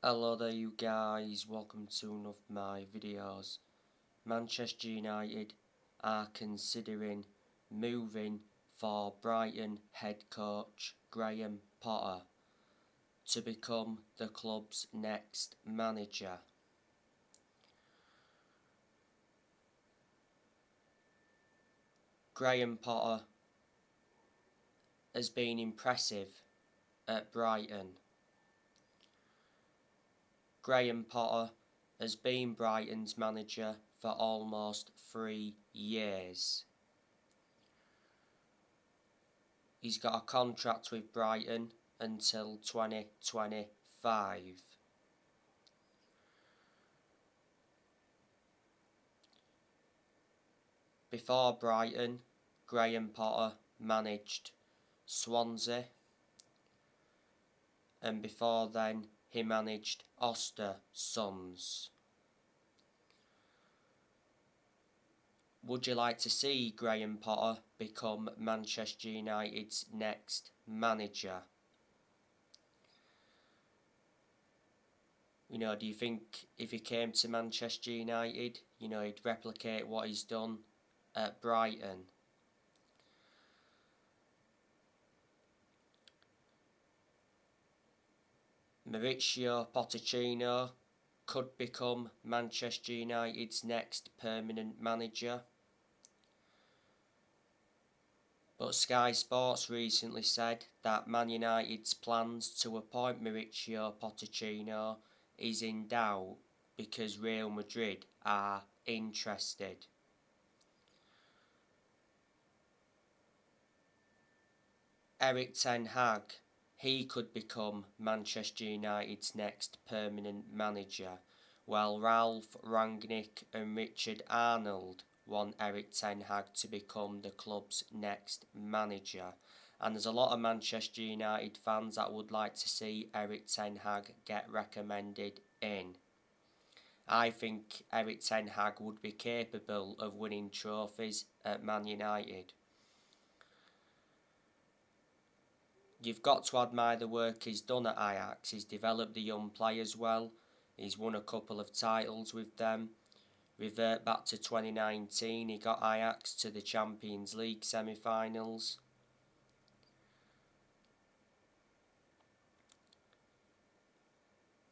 Hello there you guys, welcome to one of my videos. Manchester United are considering moving for Brighton head coach Graham Potter to become the club's next manager. Graham Potter has been impressive at Brighton. Graham Potter has been Brighton's manager for almost 3 years. He's got a contract with Brighton until 2025. Before Brighton, Graham Potter managed Swansea, and before then he managed Ostersund. Would you like to see Graham Potter become Manchester United's next manager? Do you think if he came to Manchester United, he'd replicate what he's done at Brighton? Mauricio Pochettino could become Manchester United's next permanent manager. But Sky Sports recently said that Man United's plans to appoint Mauricio Pochettino is in doubt because Real Madrid are interested. Erik ten Hag, he could become Manchester United's next permanent manager, while Ralph Rangnick and Richard Arnold want Erik ten Hag to become the club's next manager. And there's a lot of Manchester United fans that would like to see Erik ten Hag get recommended in. I think Erik ten Hag would be capable of winning trophies at Man United. You've got to admire the work he's done at Ajax. He's developed the young players well. He's won a couple of titles with them. Revert back to 2019, he got Ajax to the Champions League semi-finals.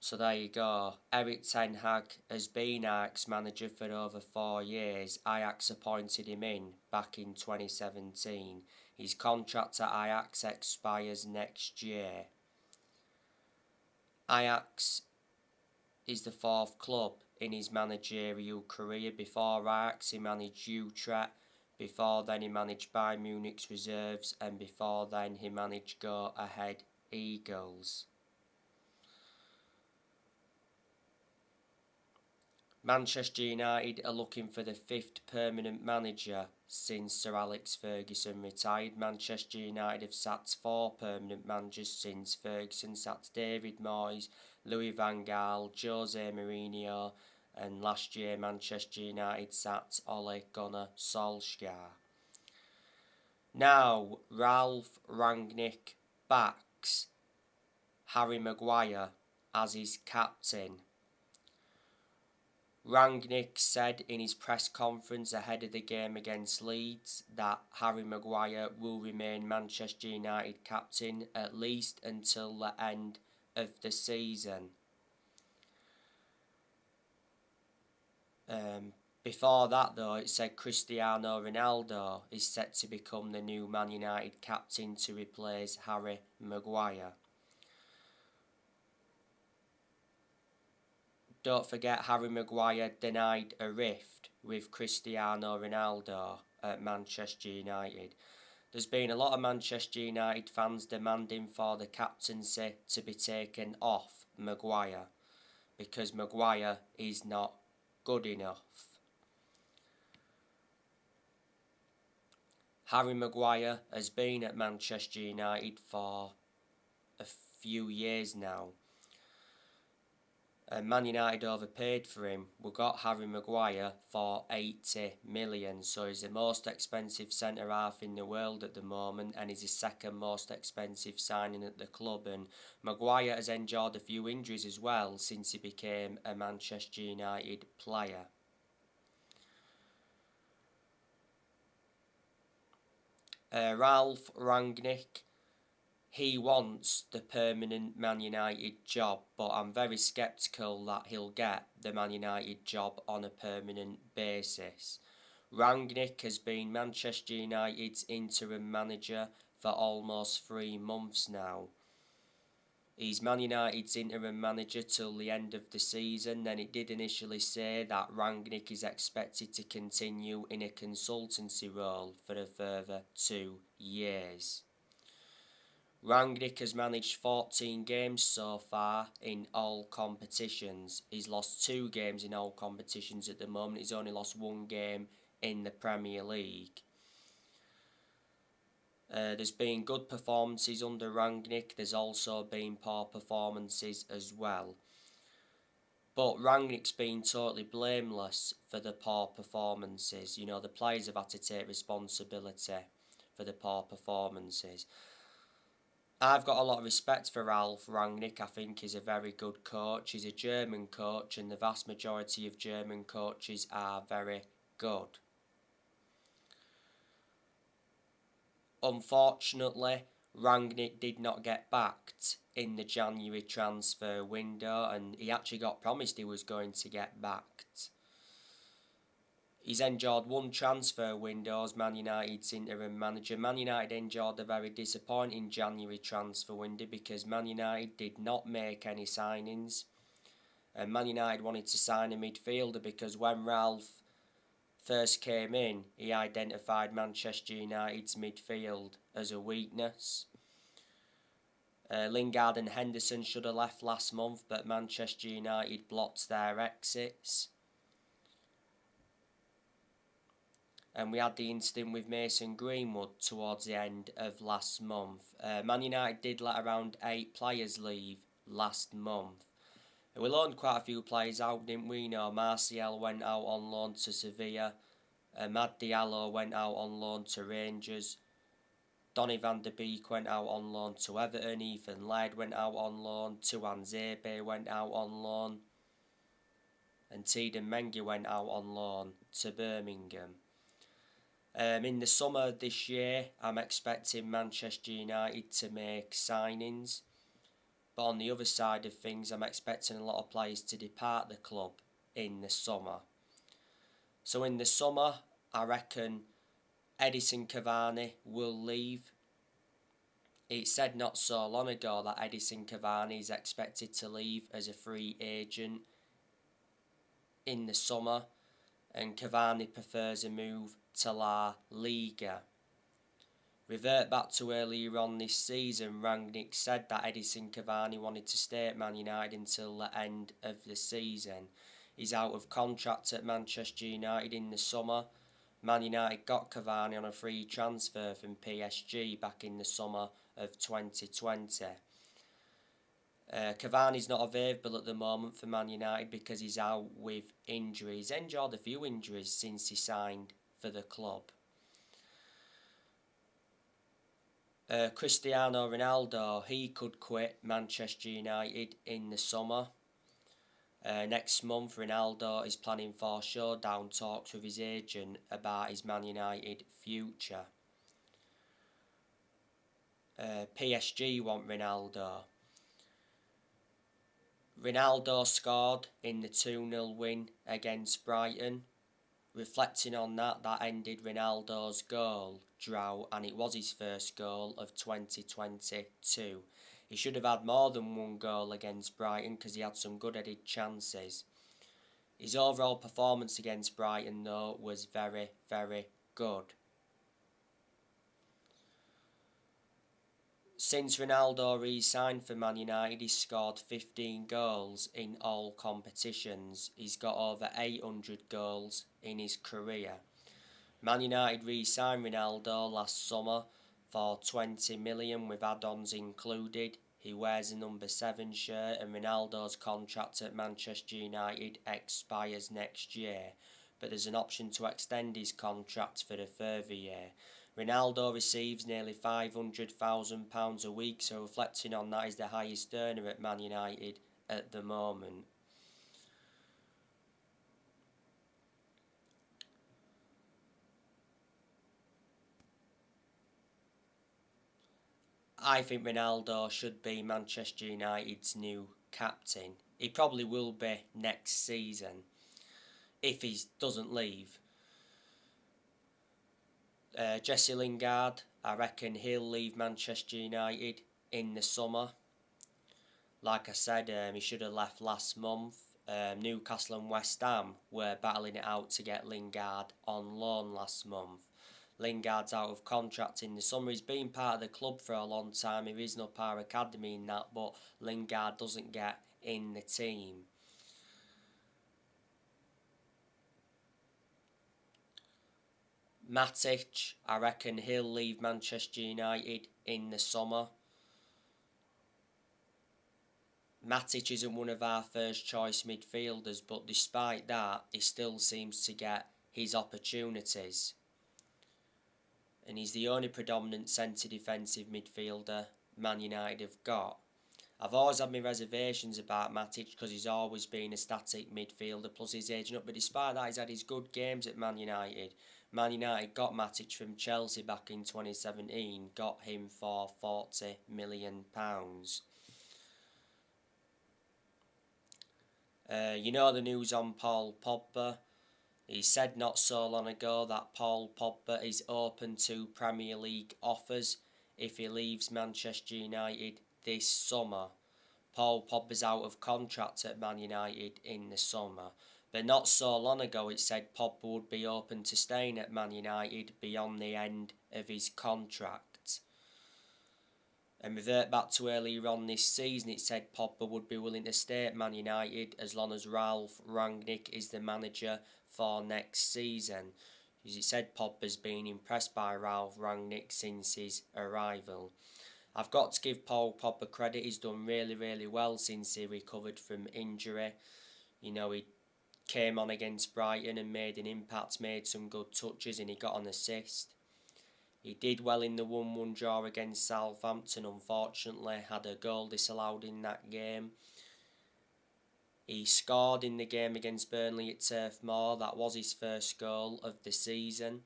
So there you go. Erik ten Hag has been Ajax manager for over 4 years. Ajax appointed him in back in 2017. His contract at Ajax expires next year. Ajax is the 4th club in his managerial career. Before Ajax he managed Utrecht, before then he managed Bayern Munich's reserves, and before then he managed Go Ahead Eagles. Manchester United are looking for the 5th permanent manager since Sir Alex Ferguson retired. Manchester United have sacked 4 permanent managers since Ferguson sacked David Moyes, Louis van Gaal, Jose Mourinho, and last year Manchester United sacked Ole Gunnar Solskjaer. Now Ralph Rangnick backs Harry Maguire as his captain. Rangnick said in his press conference ahead of the game against Leeds that Harry Maguire will remain Manchester United captain at least until the end of the season. Before that though, it said Cristiano Ronaldo is set to become the new Man United captain to replace Harry Maguire. Don't forget Harry Maguire denied a rift with Cristiano Ronaldo at Manchester United. There's been a lot of Manchester United fans demanding for the captaincy to be taken off Maguire because Maguire is not good enough. Harry Maguire has been at Manchester United for a few years now. Man United overpaid for him. We got Harry Maguire for 80 million, so he's the most expensive centre-half in the world at the moment, and he's the second most expensive signing at the club. And Maguire has endured a few injuries as well since he became a Manchester United player. Ralph Rangnick, he wants the permanent Man United job, but I'm very sceptical that he'll get the Man United job on a permanent basis. Rangnick has been Manchester United's interim manager for almost 3 months now. He's Man United's interim manager till the end of the season. Then it did initially say that Rangnick is expected to continue in a consultancy role for a further 2 years. Rangnick has managed 14 games so far in all competitions. He's lost 2 games in all competitions at the moment. He's only lost 1 game in the Premier League. There's been good performances under Rangnick. There's also been poor performances as well. But Rangnick's been totally blameless for the poor performances. You know, the players have had to take responsibility for the poor performances. I've got a lot of respect for Ralph Rangnick. I think he's a very good coach. He's a German coach, and the vast majority of German coaches are very good. Unfortunately, Rangnick did not get backed in the January transfer window, and he actually got promised he was going to get backed. He's endured 1 transfer window as Man United's interim manager. Man United endured a very disappointing January transfer window because Man United did not make any signings. And Man United wanted to sign a midfielder because when Ralph first came in, he identified Manchester United's midfield as a weakness. Lingard and Henderson should have left last month, but Manchester United blocked their exits. And we had the incident with Mason Greenwood towards the end of last month. Man United did let around 8 players leave last month. And we loaned quite a few players out, didn't we? Martial went out on loan to Sevilla. Mad Diallo went out on loan to Rangers. Donny van der Beek went out on loan to Everton. Ethan Laird went out on loan. Tuanzebe went out on loan. And Teden Mengi went out on loan to Birmingham. In the summer this year, I'm expecting Manchester United to make signings. But on the other side of things, I'm expecting a lot of players to depart the club in the summer. So in the summer, I reckon Edison Cavani will leave. It said not so long ago that Edison Cavani is expected to leave as a free agent in the summer, and Cavani prefers a move to La Liga. Revert back to earlier on this season, Rangnick said that Edison Cavani wanted to stay at Man United until the end of the season. He's out of contract at Manchester United in the summer. Man United got Cavani on a free transfer from PSG back in the summer of 2020. Cavani's not available at the moment for Man United because he's out with injuries. He's endured a few injuries since he signed for the club. Cristiano Ronaldo, he could quit Manchester United in the summer. Next month, Ronaldo is planning for showdown talks with his agent about his Man United future. PSG want Ronaldo. Ronaldo scored in the 2-0 win against Brighton. Reflecting on that ended Ronaldo's goal drought, and it was his first goal of 2022. He should have had more than 1 goal against Brighton because he had some good headed chances. His overall performance against Brighton, though, was very, very good. Since Ronaldo re-signed for Man United, he's scored 15 goals in all competitions. He's got over 800 goals in his career. Man United re-signed Ronaldo last summer for 20 million with add-ons included. He wears a number 7 shirt, and Ronaldo's contract at Manchester United expires next year, but there's an option to extend his contract for a further year. Ronaldo receives nearly £500,000 a week, so reflecting on that, he's the highest earner at Man United at the moment. I think Ronaldo should be Manchester United's new captain. He probably will be next season if he doesn't leave. Jesse Lingard, I reckon he'll leave Manchester United in the summer. Like I said, he should have left last month. Newcastle and West Ham were battling it out to get Lingard on loan last month. Lingard's out of contract in the summer. He's been part of the club for a long time. He is up our academy in that, but Lingard doesn't get in the team. Matic, I reckon he'll leave Manchester United in the summer. Matic isn't one of our first choice midfielders, but despite that, he still seems to get his opportunities. And he's the only predominant centre defensive midfielder Man United have got. I've always had my reservations about Matic because he's always been a static midfielder, plus he's aging up, but despite that, he's had his good games at Man United. Man United got Matic from Chelsea back in 2017, got him for £40 million. You know the news on Paul Pogba. He said not so long ago that Paul Pogba is open to Premier League offers if he leaves Manchester United this summer. Paul Pogba's out of contract at Man United in the summer. But not so long ago it said Pogba would be open to staying at Man United beyond the end of his contract. And revert back to earlier on this season, it said Pogba would be willing to stay at Man United as long as Ralph Rangnick is the manager for next season. As it said, Pogba's been impressed by Ralph Rangnick since his arrival. I've got to give Paul Pogba credit. He's done really, really well since he recovered from injury. You know, he came on against Brighton and made an impact, made some good touches, and he got an assist. He did well in the 1-1 draw against Southampton, unfortunately had a goal disallowed in that game. He scored in the game against Burnley at Turf Moor. That was his first goal of the season.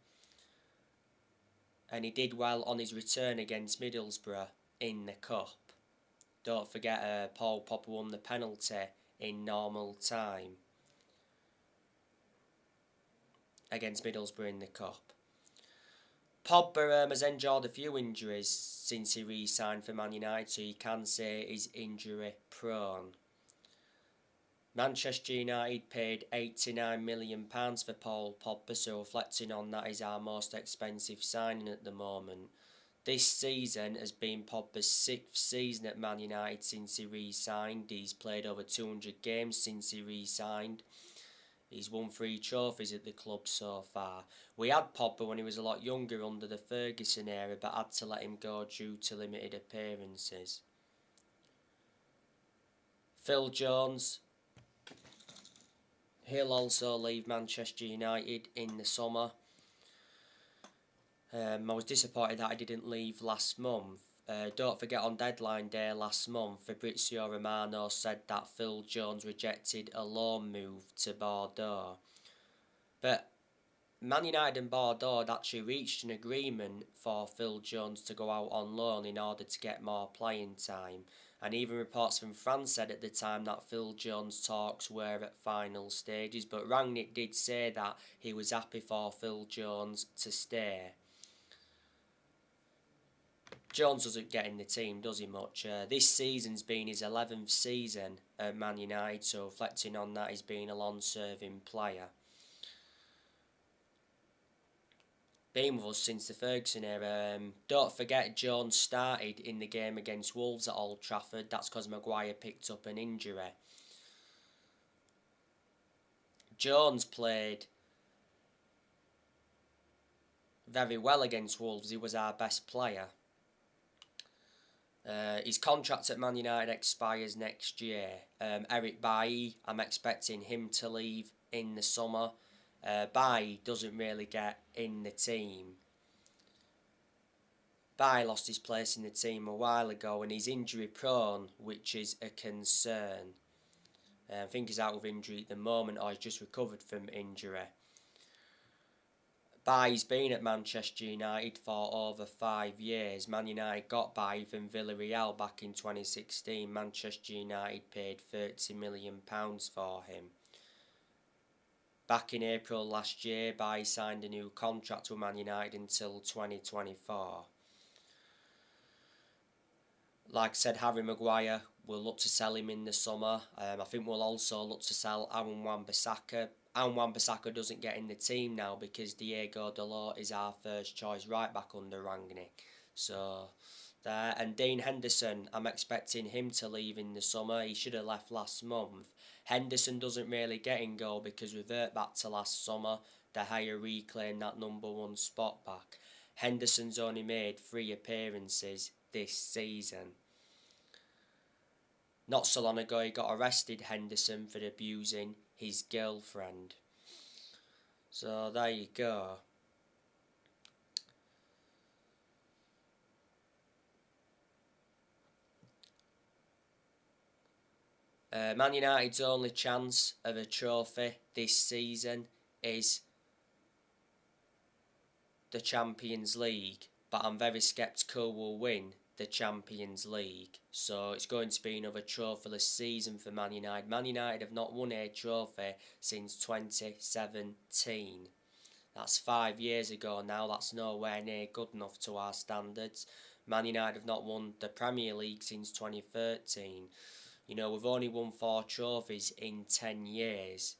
And he did well on his return against Middlesbrough in the Cup. Don't forget, Paul Pogba won the penalty in normal time against Middlesbrough in the Cup. Pogba has endured a few injuries since he re-signed for Man United, so you can say he's injury prone. Manchester United paid £89 million for Paul Pogba, so reflecting on that, is our most expensive signing at the moment. This season has been Pogba's 6th season at Man United since he re-signed. He's played over 200 games since he re-signed. He's won 3 trophies at the club so far. We had Pogba when he was a lot younger under the Ferguson era, but had to let him go due to limited appearances. Phil Jones, he'll also leave Manchester United in the summer. I was disappointed that I didn't leave last month. Don't forget, on deadline day last month, Fabrizio Romano said that Phil Jones rejected a loan move to Bordeaux. But Man United and Bordeaux had actually reached an agreement for Phil Jones to go out on loan in order to get more playing time. And even reports from France said at the time that Phil Jones' talks were at final stages. But Rangnick did say that he was happy for Phil Jones to stay. Jones doesn't get in the team, does he, much? This season's been his 11th season at Man United, so reflecting on that, he's been a long-serving player. Been with us since the Ferguson era. Don't forget, Jones started in the game against Wolves at Old Trafford. That's because Maguire picked up an injury. Jones played very well against Wolves. He was our best player. His contract at Man United expires next year. Eric Bailly, I'm expecting him to leave in the summer. Bailly doesn't really get in the team. Bailly lost his place in the team a while ago and he's injury prone, which is a concern. I think he's out of injury at the moment or he's just recovered from injury. Bailly's been at Manchester United for over 5 years. Man United got Bailly from Villarreal back in 2016. Manchester United paid £30 million for him. Back in April last year, Bailly signed a new contract with Man United until 2024. Like I said, Harry Maguire, we'll look to sell him in the summer. I think we'll also look to sell Aaron Wan-Bissaka. Aaron Wan-Bissaka doesn't get in the team now because Diego Dalot is our first choice right back under Rangnick. So, there. And Dean Henderson, I'm expecting him to leave in the summer. He should have left last month. Henderson doesn't really get in goal because revert back to last summer. De Gea reclaimed that number 1 spot back. Henderson's only made 3 appearances this season. Not so long ago he got arrested, Henderson, for abusing his girlfriend. So there you go. Man United's only chance of a trophy this season is the Champions League, but I'm very sceptical we'll win the Champions League. So it's going to be another trophyless season for Man United. Man United have not won a trophy since 2017. That's 5 years ago now. That's nowhere near good enough to our standards. Man United have not won the Premier League since 2013. You know, we've only won 4 trophies in 10 years.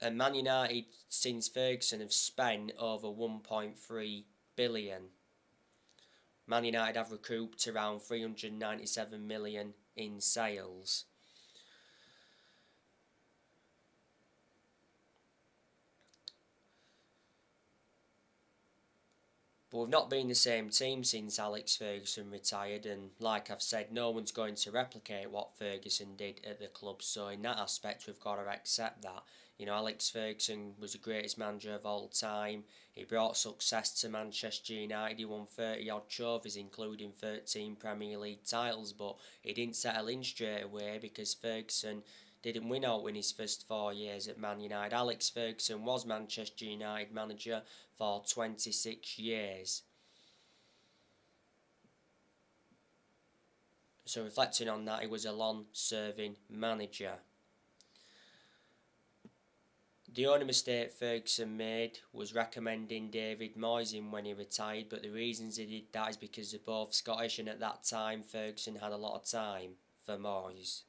And Man United, since Ferguson, have spent over 1.3 billion. Man United have recouped around 397 million in sales. But we've not been the same team since Alex Ferguson retired, and like I've said, no one's going to replicate what Ferguson did at the club, so in that aspect we've got to accept that. You know, Alex Ferguson was the greatest manager of all time. He brought success to Manchester United. He won 30 odd trophies, including 13 Premier League titles, but he didn't settle in straight away because Ferguson didn't win out in his first 4 years at Man United. Alex Ferguson was Manchester United manager for 26 years. So reflecting on that, he was a long-serving manager. The only mistake Ferguson made was recommending David Moyes in when he retired, but the reasons he did that is because they're both Scottish, and at that time Ferguson had a lot of time for Moyes.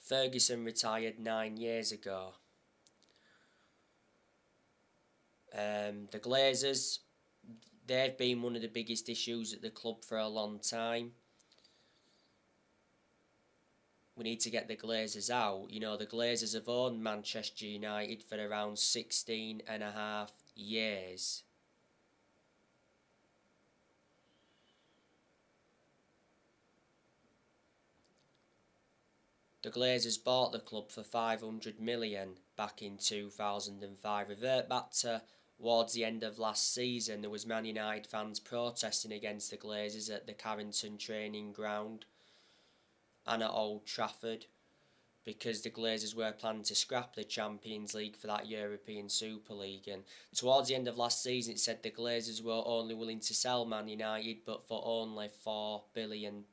Ferguson retired 9 years ago. The Glazers, they've been one of the biggest issues at the club for a long time. We need to get the Glazers out. You know, the Glazers have owned Manchester United for around 16.5 years. The Glazers bought the club for 500 million back in 2005. Revert back towards the end of last season, there was Man United fans protesting against the Glazers at the Carrington training ground and at Old Trafford because the Glazers were planning to scrap the Champions League for that European Super League. And towards the end of last season, it said the Glazers were only willing to sell Man United, but for only £4 billion.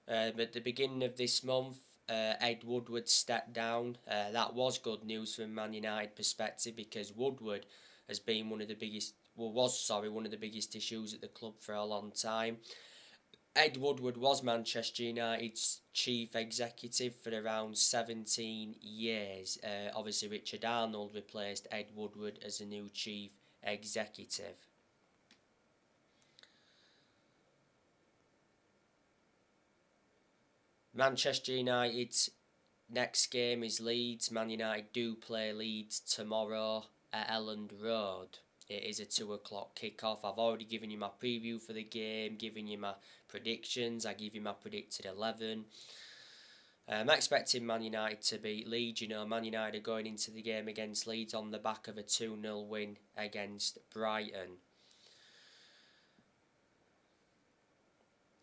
At the beginning of this month, Ed Woodward stepped down. That was good news from Man United perspective because Woodward has been one of the biggest issues at the club for a long time. Ed Woodward was Manchester United's chief executive for around 17 years. Obviously, Richard Arnold replaced Ed Woodward as the new chief executive. Manchester United's next game is Leeds. Man United do play Leeds tomorrow. at Elland Road. It is a 2 o'clock kick-off. I've already given you my preview for the game, given you my predictions. I give you my predicted 11. I'm expecting Man United to beat Leeds. You know, Man United are going into the game against Leeds on the back of a 2-0 win against Brighton.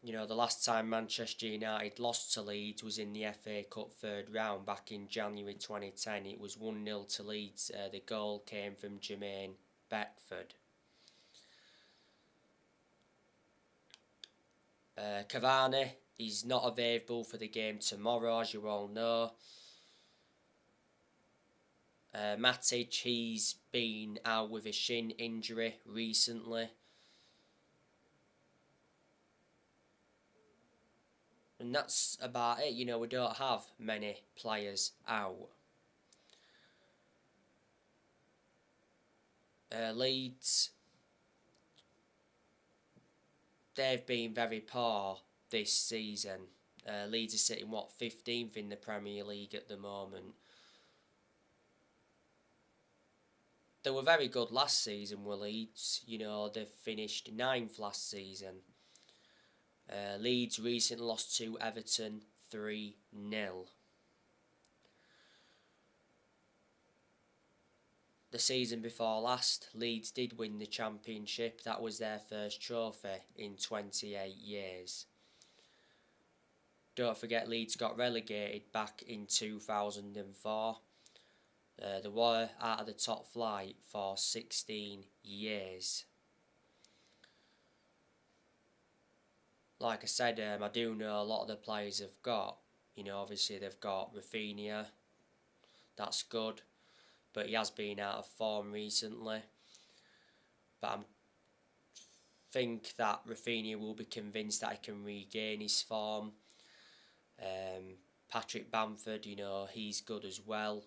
You know, the last time Manchester United lost to Leeds was in the FA Cup third round back in January 2010. It was 1-0 to Leeds. The goal came from Jermaine Beckford. Cavani is not available for the game tomorrow, as you all know. Matic, he's been out with a shin injury recently. And that's about it. You know, we don't have many players out. Leeds, they've been very poor this season. Leeds are sitting, 15th in the Premier League at the moment. They were very good last season, were Leeds. You know, they finished 9th last season. Leeds recently lost to Everton 3-0. The season before last, Leeds did win the championship. That was their first trophy in 28 years. Don't forget, Leeds got relegated back in 2004. They were out of the top flight for 16 years. Like I said, I do know a lot of the players have got. You know, obviously they've got Rafinha. That's good. But he has been out of form recently. But I think that Rafinha will be convinced that he can regain his form. Patrick Bamford, you know, he's good as well.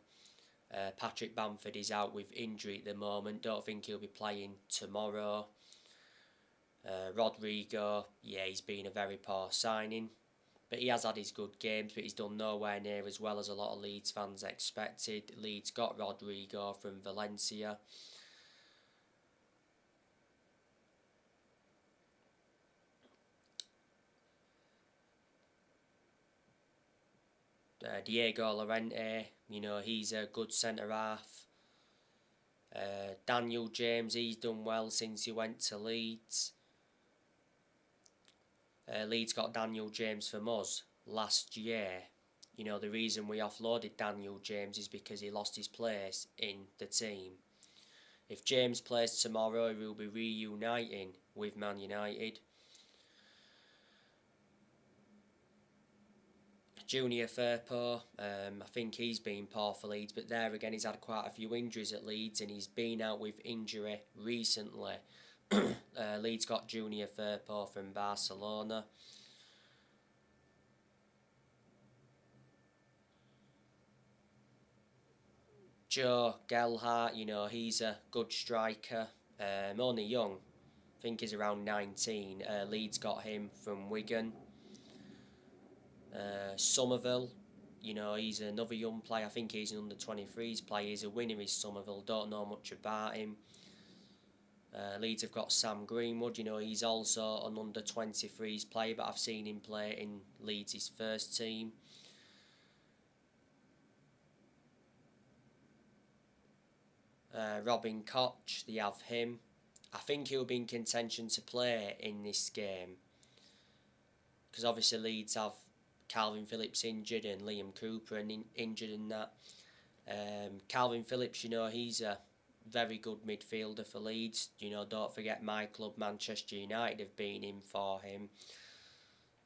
Patrick Bamford is out with injury at the moment. Don't think he'll be playing tomorrow. Rodrigo, yeah, he's been a very poor signing. But he has had his good games, but he's done nowhere near as well as a lot of Leeds fans expected. Leeds got Rodrigo from Valencia. Diego Llorente, you know, he's a good centre-half. Daniel James, he's done well since he went to Leeds. Leeds got Daniel James from us last year. You know, the reason we offloaded Daniel James is because he lost his place in the team. If James plays tomorrow, he will be reuniting with Man United. Junior Firpo, I think he's been poor for Leeds, but there again he's had quite a few injuries at Leeds and he's been out with injury recently. Leeds got Junior Firpo from Barcelona. Joe Gelhardt, you know, he's a good striker, only young, I think he's around 19. Leeds got him from Wigan. Somerville, you know, he's another young player. I think he's an under-23s player. He's a winner, is Somerville. Don't know much about him. Leeds have got Sam Greenwood, you know, he's also an under-23s player, but I've seen him play in Leeds' first team. Robin Koch, they have him. I think he'll be in contention to play in this game, because obviously Leeds have Calvin Phillips injured and Liam Cooper injured and that. Calvin Phillips, you know, he's a very good midfielder for Leeds. You know, don't forget my club, Manchester United, have been in for him.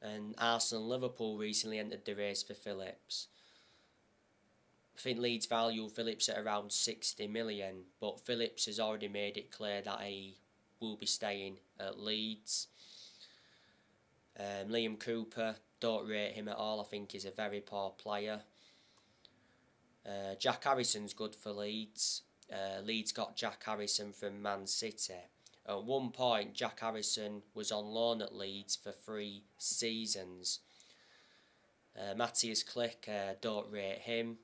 And Arsenal and Liverpool recently entered the race for Phillips. I think Leeds value Phillips at around 60 million, but Phillips has already made it clear that he will be staying at Leeds. Liam Cooper, don't rate him at all. I think he's a very poor player. Jack Harrison's good for Leeds. Leeds got Jack Harrison from Man City. At one point, Jack Harrison was on loan at Leeds for 3 seasons. Matthias Klick, don't rate him.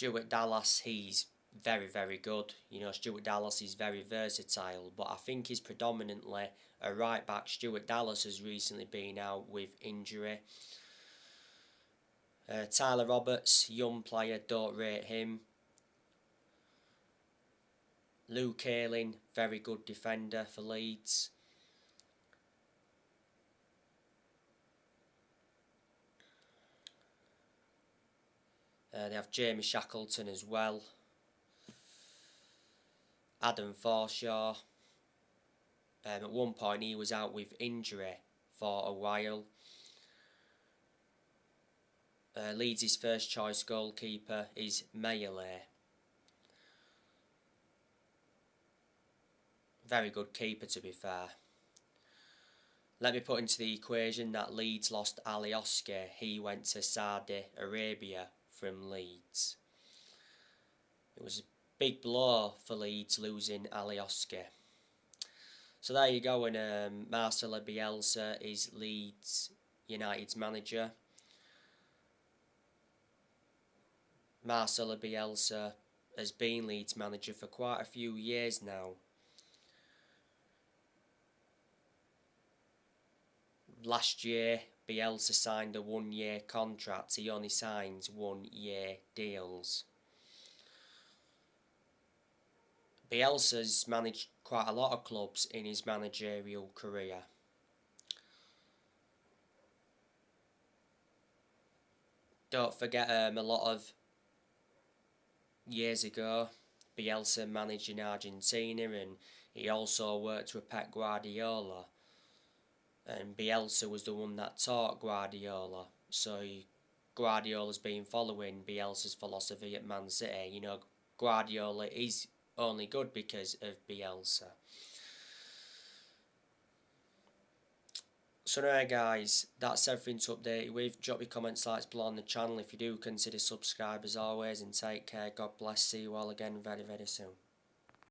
Stuart Dallas, he's very, very good. You know, Stuart Dallas is very versatile, but I think he's predominantly a right back. Stuart Dallas has recently been out with injury. Tyler Roberts, young player, don't rate him. Luke Ayling, very good defender for Leeds. They have Jamie Shackleton as well. Adam Forshaw. At one point he was out with injury for a while. Leeds' first choice goalkeeper is Maguire. Very good keeper, to be fair. Let me put into the equation that Leeds lost Alioski. He went to Saudi Arabia from Leeds. It was a big blow for Leeds losing Alioski. So there you go, and Marcelo Bielsa is Leeds United's manager. Marcelo Bielsa has been Leeds manager for quite a few years now. Last year, Bielsa signed a 1-year contract. He only signs 1-year deals. Bielsa's managed quite a lot of clubs in his managerial career. Don't forget, a lot of years ago, Bielsa managed in Argentina, and he also worked with Pep Guardiola. And Bielsa was the one that taught Guardiola. So Guardiola's been following Bielsa's philosophy at Man City. You know, Guardiola is only good because of Bielsa. So anyway guys, that's everything to update you with. Drop your comments, likes below on the channel if you do consider subscribe as always, and take care. God bless. See you all again very, very soon.